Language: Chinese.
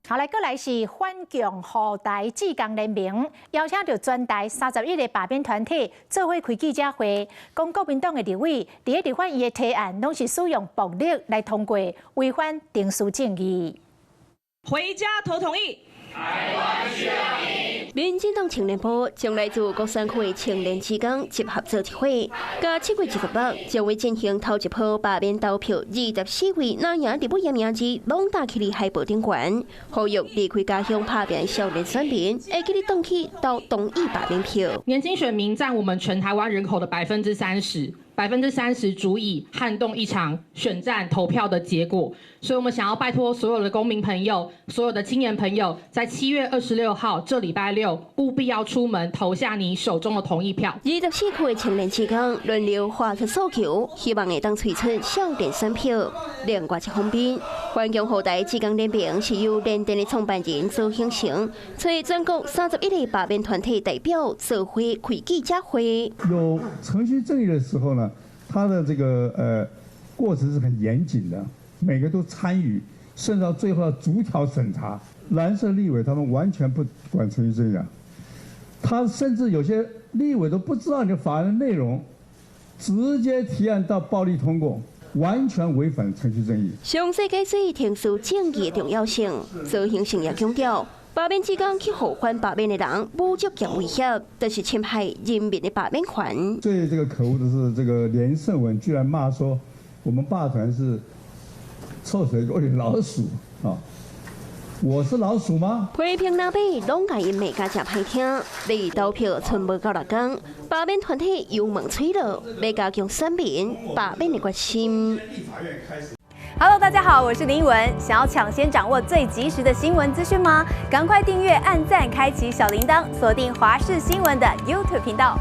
好来，过来是反共护台志工联盟邀请到全台31个罢免团体做伙开记者会，讲国民党的立委伫立法院的提案，拢是使用暴力来通过，违反定书正义。回家投同意。 台湾需要你。民进党青年部将来自各山区的青年志工集合做一会，加7月26日将会进行头一波罢免投票，24位拿赢立委的名字拢打起海报顶悬，呼吁离开家乡打拼的少年选民，会记得动起到同意罢免票。年轻选民占我们全台湾人口的30%。 30%足以撼动一场选战投票的结果，所以我们想要拜托所有的公民朋友、所有的青年朋友，在7月26号这礼拜6，务必要出门投下你手中的同意票。24区的青年志工轮流发出诉求，希望会当催出少年选票。另外一方面，反共护台志工联盟是由联电的创办人做形成，找全国31个罢免团体代表做伙开记者会。有程序正义的时候呢？ 他的这个过程是很严谨的，每个都参与，甚至到最后要逐条审查。蓝色立委他们完全不管程序正义，他甚至有些立委都不知道你的法案的内容，直接提案到暴力通过，完全违反程序正义。详细解释定书正义的重要性，做形成也强调。 罢免志工去互反罢免的人，侮辱兼威胁，都是侵害人民的罢免权。最这个可恶的是，这个连胜文居然骂说，我们罢团是臭水沟里的老鼠啊！我是老鼠吗？批评那边拢甲因骂甲真歹听，离投票剩无够6天，罢免团体油门吹了，要加强选民罢免的决心。 Hello， 大家好，我是林依文。想要抢先掌握最及时的新闻资讯吗？赶快订阅、按赞、开启小铃铛，锁定华视新闻的 YouTube 频道。